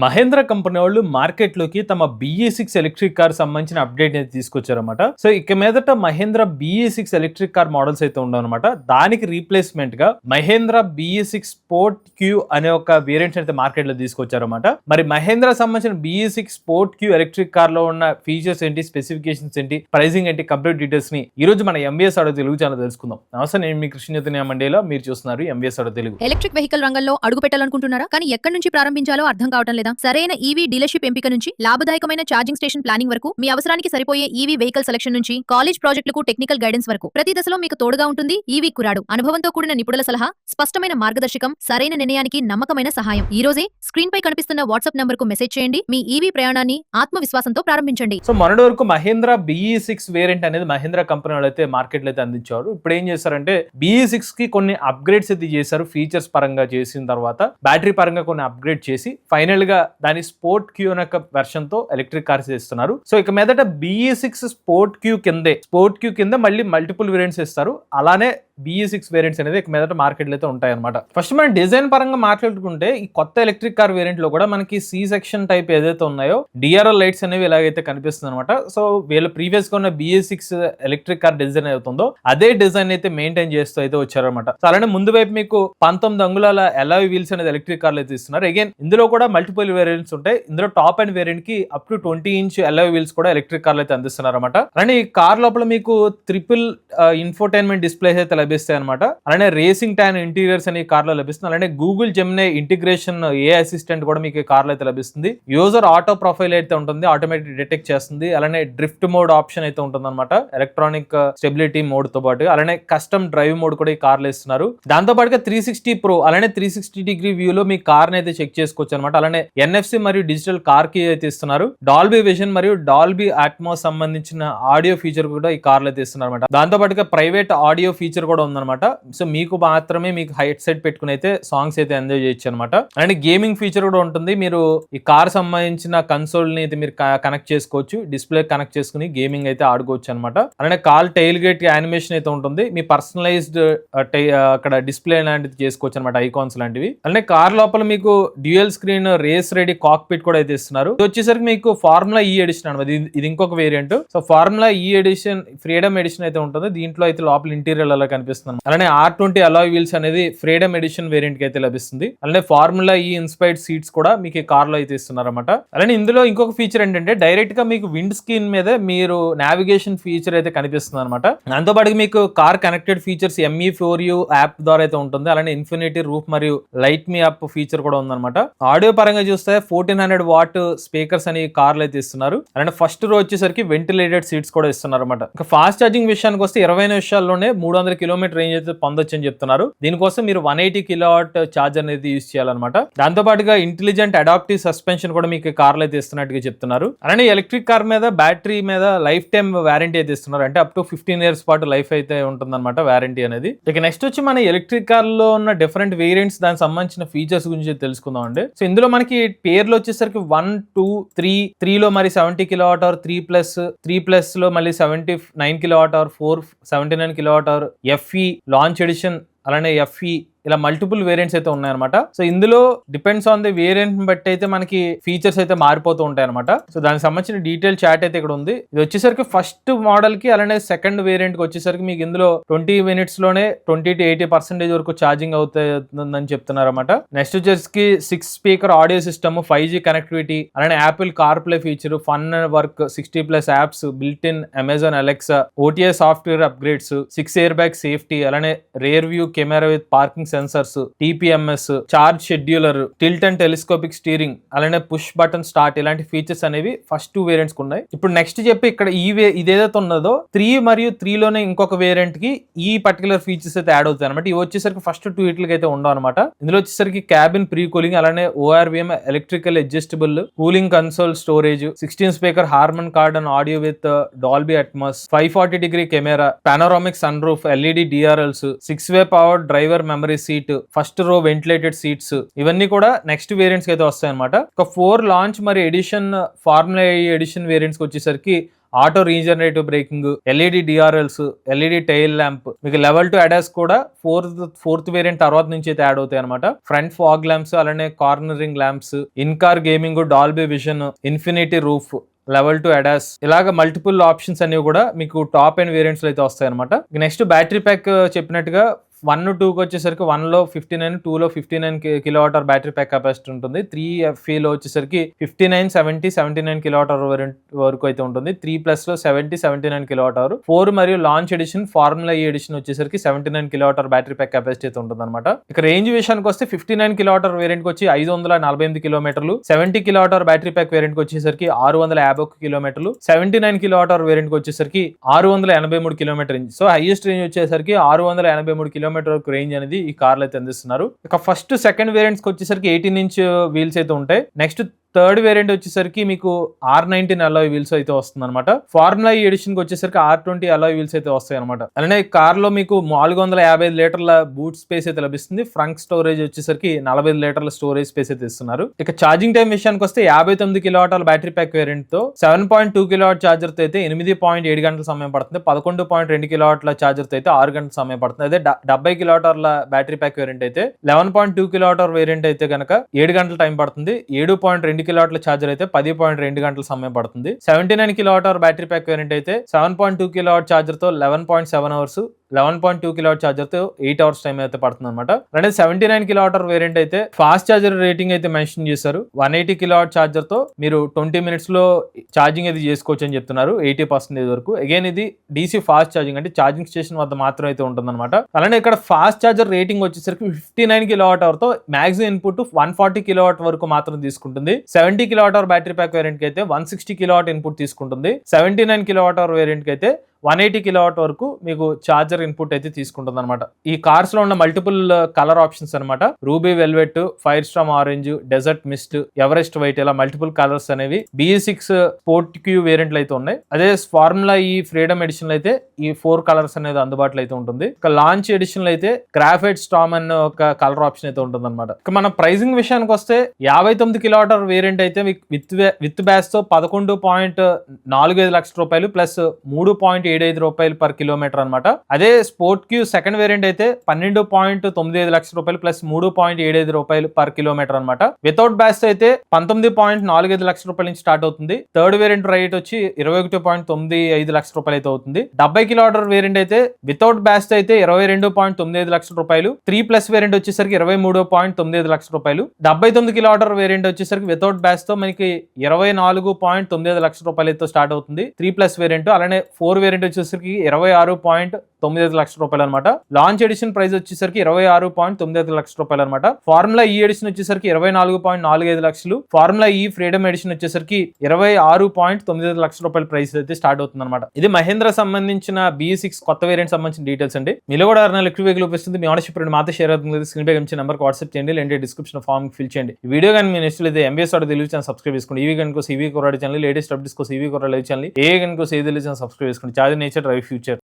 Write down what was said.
Mahindra company వాళ్ళు మార్కెట్లోకి తమ BE6 ఎలక్ట్రిక్ కార్ సంబంధించిన అప్డేట్ అయితే తీసుకొచ్చారన్నమాట. సో ఇక మీదట Mahindra BE6 electric car models అయితే ఉండవన్నమాట. దానికి రీప్లేస్మెంట్ గా మహేంద్ర BE6 స్పోర్ట్ క్యూ అనే ఒక వేరియంట్ అయితే మార్కెట్ లో తీసుకొచ్చారన్నమాట. మరి మహేంద్ర సంబంధించిన BE6 sport queue electric car లో ఉన్న ఫీచర్స్ ఏంటి, స్పెసిఫికేషన్స్ ఏంటి, ప్రైసింగ్ ఏంటి, కంప్లీట్ డీటెయిల్స్ ని ఈ రోజు మన MVS ఆటో తెలుగు ఛానల్ తెలుసుకుందాం. నమస్తే, నేను మీ కృష్ణ చైతన్య మండేలా, మీరు చూస్తున్నారు MVS auto Telugu. Electric vehicle రంగంలో అడుగు పెట్టాలనుకుంటున్నారా? కానీ ఎక్కడి నుంచి ప్రారంభించాలో అర్థం కావటం లేదా? సరైన ఈవీ డీలర్షిప్ ఎంపిక నుంచి లాభదాయకమైన ఛార్జింగ్ స్టేషన్ ప్లానింగ్ వరకు, మీ అవసరానికి సరిపోయే ఈవీ వెహికల్ సెలక్షన్ నుంచి కాలేజ్ ప్రాజెక్టులకు టెక్నికల్ గైడెన్స్ వరకు ప్రతి దశలో మీకు తోడుగా ఉంటుంది ఈవీ కురాడు. అనుభవంతో కూడిన నిపుణుల సలహా, స్పష్టమైన మార్గదర్శకం, సరైన నిర్ణయానికి నమ్మకమైన సహాయం. ఈ రోజే స్క్రీన్ పై కనిపిస్తున్న వాట్సాప్ నంబర్ కు మెసేజ్ చేయండి. మీ ఈవీ ప్రయాణాన్ని ఆత్మవిశ్వాసంతో ప్రారంభించండి. సో మొన్నటి వరకు మహేంద్ర BE6 వేరియంట్ అనేది మహేంద్ర కంపెనీ వాళ్ళు అయితే మార్కెట్ లో అయితే అందించారు. ఇప్పుడు ఏం చేశారంటే BE6 కి కొన్ని అప్గ్రేడ్స్ అయితే చేశారు. ఫీచర్స్ పరంగా చేసిన తర్వాత బ్యాటరీ పరంగా కొన్ని అప్గ్రేడ్ చేసి ఫైనల్ గా దాని స్పోర్ట్ క్యూ అనే వెర్షన్ తో ఎలక్ట్రిక్ కార్స్ ఇస్తున్నారు. సో ఇక మీదట BE6 స్పోర్ట్ క్యూ కింద మళ్ళీ మల్టిపుల్ వేరియంట్స్ ఇస్తారు. అలానే BE6 వేరియంట్స్ అనేది ఇక మీదట మార్కెట్ లో అయితే ఉంటాయి అనమాట. ఫస్ట్ మనం డిజైన్ పరంగా మాట్లాడుకుంటే ఈ కొత్త ఎలక్ట్రిక్ కార్ వేరియంట్ లో కూడా మనకి C సెక్షన్ టైప్ ఏదైతే ఉన్నాయో DRL లైట్స్ అనేవి ఇలాగైతే కనిపిస్తుంది అనమాట. సో వీళ్ళు ప్రీవియస్ గా ఉన్న BE6 ఎలక్ట్రిక్ కార్ డిజైన్ అవుతుందో అదే డిజైన్ అయితే మెయింటైన్ చేస్తూ అయితే వచ్చారనమాట. సో అలానే ముందు వైపు మీకు 19 అంగుళాల అలాయ్ వీల్స్ అనేది ఎలక్ట్రిక్ కార్లు అయితే ఇస్తున్నారు. అగైన్ ఇందులో కూడా మల్టిపుల్ వేరియంట్స్ ఉంటాయి. ఇందులో టాప్ అండ్ వేరియంట్ కి up to 20 inch alloy wheels కూడా ఎలక్ట్రిక్ కార్లు అయితే అందిస్తున్నారు అనమాట. అలానే ఈ కార్ లోపల మీకు ట్రిపుల్ ఇన్ఫోటైన్మెంట్ డిస్ప్లేస్ అయితే లభిస్తాయి అనమాట. అలానే రేసింగ్ ట్యాన్ ఇంటీరియర్స్ అనే కార్ లో లభిస్తుంది. అలానే గూగుల్ జెమినీ ఇంటిగ్రేషన్ ఏ అసిస్టెంట్ కూడా మీకు ఈ కార్ లో అయితే లభిస్తుంది. యూజర్ ఆటో ప్రొఫైల్ అయితే ఉంటుంది, ఆటోమేటిక్ డిటెక్ట్ చేస్తుంది. అలానే డ్రిఫ్ట్ మోడ్ ఆప్షన్ అయితే ఉంటుంది అనమాట, ఎలక్ట్రానిక్ స్టెబిలిటీ మోడ్ తో పాటు. అలానే కస్టమ్ డ్రైవ్ మోడ్ కూడా ఈ కార్ లో ఇస్తున్నారు. దాంతో పాటుగా 360 ప్రో అలానే 360 డిగ్రీ వ్యూ లో మీ కార్ అయితే చెక్ చేసుకోవచ్చు అనమాట. అలానే NFC మరియు డిజిటల్ కార్ కీ అయితే ఇస్తున్నారు. డాల్బీ విజన్ మరియు డాల్బీ అట్మాస్ సంబంధించిన ఆడియో ఫీచర్ కూడా ఈ కార్ లో అయితే ఇస్తున్నారు అనమాట. దాంతో పాటుగా ప్రైవేట్ ఆడియో ఫీచర్ కూడా ఉందన్నమాట. సో మీకు మాత్రమే మీకు హెడ్ సెట్ పెట్టుకుని అయితే సాంగ్స్ అయితే ఎంజాయ్ చేయొచ్చు అనమాట. అండ్ గేమింగ్ ఫీచర్ కూడా ఉంటుంది. మీరు ఈ కార్ సంబంధించిన కన్సోల్ ని అయితే మీరు కనెక్ట్ చేసుకోవచ్చు, డిస్ప్లే కనెక్ట్ చేసుకుని గేమింగ్ అయితే ఆడుకోవచ్చు అనమాట. అలానే కాల్ టైల్ గేట్ యానిమేషన్ అయితే ఉంటుంది. మీ పర్సనలైజ్డ్ అక్కడ డిస్ప్లే లాంటిది చేసుకోవచ్చు అనమాట, ఐకాన్స్ లాంటివి. అలానే కార్ లోపల మీకు dual screen race ready cockpit కూడా అయితే ఇస్తున్నారు. ఇది వచ్చేసరికి మీకు ఫార్ములా ఈ ఎడిషన్ అనమాట. ఇది ఇంకొక variant. So formula E edition freedom edition అయితే ఉంటుంది. దీంట్లో అయితే లోపల ఇంటీరియర్ అలా కనిపిస్తుంది. అలానే R20 అలాయ్ వీల్స్ అనేది ఫ్రీడమ్ ఎడిషన్ వేరియంట్ కి అయితే లభిస్తుంది. అలానే ఫార్ములా ఈ ఇన్స్పైర్డ్ సీట్స్ కూడా మీకు ఈ కార్ లో అయితే ఇస్తున్నారు అనమాట. అలానే ఇందులో ఇంకొక ఫీచర్ ఏంటంటే డైరెక్ట్ గా మీకు విండ్ స్క్రీన్ మీద మీరు నావిగేషన్ ఫీచర్ అయితే కనిపిస్తుంది అనమాట. దాంతో పాటు మీకు car connected features ME4U app ద్వారా అయితే ఉంటుంది. అలానే ఇన్ఫినిటీ రూఫ్ మరియు లైట్ మీ అప్ ఫీచర్ కూడా ఉందన్నమాట. ఆడియో పరంగా చూస్తే 1400 వాట్ స్పీకర్స్ అని కార్లు అయితే ఇస్తున్నారు. అలానే ఫస్ట్ రో వచ్చేసరికి వెంటిలేటెడ్ సీట్స్ కూడా ఇస్తున్నారు అనమాట. ఇంకా ఫాస్ట్ ఛార్జింగ్ విషయానికి వస్తే 20 నిమిషాల్లోనే 300 కిలోమీటర్ రేంజ్ అయితే పొందొచ్చు అని చెప్తున్నారు. దీనికోసం మీరు 180 కిలోవాట్ ఛార్జర్ అనేది యూజ్ చేయాలన్నమాట. దాంతో పాటుగా ఇంటెలిజెంట్ అడాప్టివ్ సస్పెన్షన్ కూడా మీకు కార్లు అయితే ఇస్తున్నట్టుగా చెప్తున్నారు. అలానే ఎలక్ట్రిక్ కార్ మీద బ్యాటరీ మీద లైఫ్ టైమ్ వారంటీ అయితే ఇస్తున్నారు. అంటే అప్ టు 15 ఇయర్స్ పాటు లైఫ్ అయితే ఉంటుందన్నమాట వారంటీ అనేది. ఇక నెక్స్ట్ వచ్చి మన ఎలక్ట్రిక్ కార్ లో ఉన్న డిఫరెంట్ వేరియంట్స్, దానికి సంబంధించిన ఫీచర్స్ గురించి తెలుసుకుందాం అండి. సో ఇందులో మనకి పేర్లు వచ్చేసరికి 1, 2, 3 లో మరి 70 కిలోవాట్ అవర్, 3+ లో మళ్ళీ 79 kilowatt hour, 4 79 kilowatt hour, FE launch edition, అలానే FE ఇలా మల్టిపుల్ వేరియంట్స్ అయితే ఉన్నాయన్నమాట. సో ఇందులో డిపెండ్స్ ఆన్ ది వేరియంట్ బట్టి అయితే మనకి ఫీచర్స్ అయితే మారిపోతూ ఉంటాయి అనమాట. సో దానికి సంబంధించిన డీటెయిల్ చాట్ అయితే ఇక్కడ ఉంది. ఇది వచ్చేసరికి ఫస్ట్ మోడల్ కి అలానే సెకండ్ వేరియంట్ కి వచ్చేసరికి మీకు ఇందులో 20 minutes లోనే 20 to 80% వరకు ఛార్జింగ్ అవుతుందని చెప్తున్నారు అనమాట. నెక్స్ట్ వచ్చేసరికి 6 speaker audio system, 5G connectivity, అలానే Apple CarPlay feature, fun work, 60+ apps, built in Amazon Alexa, OTA software upgrades, 6 airbag safety, అలానే rear view camera with parking sensors, TPMS, charge scheduler, tilt and telescopic steering, అలానే push button start, ఇలాంటి features అనేవి first 2 variants ఉన్నాయి. ఇప్పుడు next చెప్పి ఇక్కడ ఇదేదైతే ఉన్నదో 3 మరియు 3 లోనే ఇంకొక వేరియంట్ కి ఈ పర్టికులర్ ఫీచర్స్ అయితే యాడ్ అవుతాయి అనమాట. ఇవి వచ్చేసరికి ఫస్ట్ 2 వీటికి అయితే ఉండవు అనమాట. ఇందులో వచ్చేసరికి క్యాబిన్ ప్రీ కూలింగ్, అలానే ORVM electrical adjustable cooling console storage, 16 speaker Harman Kardon and audio with Dolby Atmos, 540 degree camera, panoramic sunroof, LED DRLs, 6-way power driver memory seat, first row ventilated seats, ఇవన్నీ కూడా next variants అయితే వస్తాయి అనమాట. ఒక 4 launch మరి edition formula edition variants వచ్చేసరికి auto regenerative braking, LED DRLs, LED tail lamp, మీకు level 2 ADAS కూడా ఫోర్త్ వేరియంట్ తర్వాత నుంచి అయితే యాడ్ అవుతాయి అనమాట. ఫ్రంట్ ఫాగ్ ల్యాంప్స్, అలానే cornering lamps, in car gaming, Dolby vision, infinity roof, level 2 ADAS, ఇలాగ మల్టిపుల్ ఆప్షన్స్ అనేవి కూడా మీకు టాప్ అండ్ వేరియంట్స్ లో అయితే వస్తాయి అనమాట. నెక్స్ట్ బ్యాటరీ ప్యాక్ చెప్పినట్టుగా 1-2కి వచ్చేసరికి 1లో 59, 2లో 59 kilowatt hour battery pack capacity ఉంటుంది. 3లో వచ్చేసరికి 59, 70, 79 కిలోవాట్ అవర్ వరకు అయితే ఉంటుంది. 3+లో 70, 79 కిలోవాట్ అవర్. 4 మరియు launch edition, formula E edition వచ్చేసరికి 79 kilowatt hour battery pack capacity అయితే ఉంటుంది అనమాట. ఇక రేంజ్ విషయానికి వస్తే 59 కిలోవాట్ అవర్ వేరియంట్ వచ్చి 548 కిలోమీటర్లు, 70 kilowatt hour battery pack variant వచ్చేసరికి 651 కిలోమీటర్లు, 79 కిలోవాట్ అవర్ వేరియంట్ వచ్చేసరికి 683 kilometre range. So highest range వచ్చేసరికి 683 కిలోమీటర్ రేంజ్ అనేది ఈ కార్లు అయితే అందిస్తున్నారు. ఇక ఫస్ట్ సెకండ్ వేరియంట్స్ కి వచ్చేసరికి 18 ఇంచ్ వీల్స్ అయితే ఉంటాయి. నెక్స్ట్ థర్డ్ వేరియంట్ వచ్చేసరికి మీకు R19 అలాయ్ వీల్స్ అయితే వస్తుంది అనమాట. ఫార్ములా ఈ ఎడిషన్ కి వచ్చేసరికి R20 అలాయ్ వీల్స్ అయితే వస్తాయి అనమాట. అలానే కార్ లో మీకు 455 లీటర్ల బూట్ స్పేస్ అయితే లభిస్తుంది. ఫ్రంట్ స్టోరేజ్ వచ్చేసరికి 45 లీటర్ల స్టోరేజ్ స్పేస్ అయితే ఇస్తున్నారు. ఇక ఛార్జింగ్ టైం విషయానికి వస్తే 59 kilowatt hour battery pack variant తో 7.2 కిలోవాట్ చార్జర్ తో అయితే 8.7 గంటల సమయం పడుతుంది. 11.2 కిలోవాట్ల చార్జర్ తో అయితే 6 గంటల సమయం పడుతుంది. అదే 70 కిలోవాట్ అవర్ల బ్యాటరీ ప్యాక్ వేరియంట్ అయితే 11.2 కిలోవాట్ అవర్ వేరియంట్ అయితే కనుక 7 గంటల టైం పడుతుంది. 7.2 కిలోవాట్ల చార్జర్ అయితే 10.2 గంటల సమయం పడుతుంది. 79 kilowatt hour battery pack variant అయితే 7.2 కిలోవాట్ చార్జర్ తో 11.7 అవర్స్, 11.2 కిలోవాట్ చార్జర్ తో 8 అవర్స్ టైం అయితే పడుతుంది అనమాట. అంటే 79 కిలోవాట్ అవర్ వేరియంట్ అయితే ఫాస్ట్ చార్జర్ రేటింగ్ అయితే మెన్షన్ చేశారు. 180 కిలోవాట్ చార్జర్ తో మీరు 20 మినిట్స్ లో ఛార్జింగ్ అయితే చేసుకోవచ్చు అని చెప్తున్నారు. 80% వరకు. అగైన్ ఇది DC ఫాస్ట్ ఛార్జింగ్, అంటే ఛార్జింగ్ స్టేషన్ వద్ద మాత్రం అయితే ఉంటుంది అనమాట. అలానే ఇక్కడ ఫాస్ట్ చార్జర్ రేటింగ్ వచ్చేసరికి 59 కిలోవాట్ అవర్ తో మాక్సిమం ఇన్పుట్ 140 కిలోవాట్ వరకు మాత్రం తీసుకుంటుంది. 70 kilowatt hour battery pack variant కి అయితే 160 కిలోవాట్ ఇన్పుట్ తీసుకుంటుంది. 79 కిలోవాట్ అవర్ వేరియంట్ కి అయితే 180 కిలోవాట్ వరకు మీకు చార్జర్ ఇన్పుట్ అయితే తీసుకుంటుంది అనమాట. ఈ కార్స్ లో ఉన్న మల్టిపుల్ కలర్ ఆప్షన్స్ అనమాట. Ruby velvet, fire storm orange, desert mist, Everest white, ఇలా మల్టిపుల్ కలర్స్ అనేవి BE6 స్పోర్ట్ క్యూ వేరియంట్లు అయితే ఉన్నాయి. అదే ఫార్ములా ఈ ఫ్రీడమ్ ఎడిషన్ లో అయితే ఈ 4 కలర్స్ అనేది అందుబాటులో అయితే ఉంటుంది. ఇక లాంచ్ ఎడిషన్ లో అయితే గ్రాఫైట్ స్టామ్ అనే ఒక కలర్ ఆప్షన్ అయితే ఉంటుంది అనమాట. ఇక మన ప్రైసింగ్ విషయానికి వస్తే 59 కిలోవాట్ అవర్ వేరియంట్ అయితే విత్ బ్యాస్ తో 11.45 లక్షల రూపాయలు ప్లస్ 3.75 రూపాయలు పర్ కిలోమీటర్ అనమాట. అదే స్పోర్ట్ క్యూ సెకండ్ వేరియంట్ అయితే 12.95 లక్షల రూపాయలు ప్లస్ 3.75 రూపాయలు పర్ కిలోమీటర్ అనమాట. వితౌట్ బ్యాస్ అయితే 19.45 లక్షల రూపాయల నుంచి స్టార్ట్ అవుతుంది. థర్డ్ వేరియంట్ రైట్ వచ్చి 21.95 లక్షల రూపాయలు అయితే అవుతుంది. 70 కిలోవాట్ అవర్ వేరియంట్ అయితే వితౌట్ బ్యాస్ అయితే 22.95 లక్షల రూపాయలు. 3+ వేరియంట్ వచ్చేసరికి 23.95 లక్షల రూపాయలు. 79 కిలోవాట్ అవర్ వేరియంట్ వచ్చేసరికి వితౌట్ బ్యాస్ తో మనకి 24.95 లక్షల రూపాయలు అయితే స్టార్ట్ అవుతుంది. 3+ వేరియంట్. అలానే 4 వేరియంట్ వచ్చేసరికి 26.95 లక్షల రూపాయలు అనమాట. లాంచ్ ఎడిషన్ ప్రైస్ వచ్చేసరికి 26.95 లక్షల రూపాయలు అనమాట. ఫార్ములా ఈ ఎడిషన్ వచ్చేసరికి 24.45 లక్షలు. ఫార్ములా ఈ ఫ్రీడమ్ ఎడిషన్ వచ్చేసరికి 26.95 లక్షల రూపాయల ప్రైస్ అయితే స్టార్ట్ అవుతుంది అనమాట. ఇది మహేంద్ర సంబంధించిన BE6 కొత్త వేరియంట్ సంబంధించిన డీటెయిల్స్ అండి. మీలో కూడా ఎలక్ట్రిక్ వెహికల్ ఉపయోగిస్తుంది. మీ ఆనర్షిప్ మాతో షేర్ అవుతుంది. స్క్రీన్ పై ఇచ్చే నెంబర్ వాట్సాప్ చేయండి, లేదంటే డిస్క్రిప్షన్ ఫామ్ ఫిల్ చేయండి. ఈ వీడియో కానీ మీ నెక్స్ట్ అయితే MBS auto Telugu channel subscribe చేసుకోండి. ఈవీ కనుక ఈవీ కొరాడు ఛానల్, లేటెస్ట్ అప్డేట్స్ కోసం ఈవీ కొరాడు లైవ్ ఛానల్, ఏ కనుక తెలియదు ఛానల్ సబ్స్క్రైబ్ చేసుకోండి. Charge nature drive future.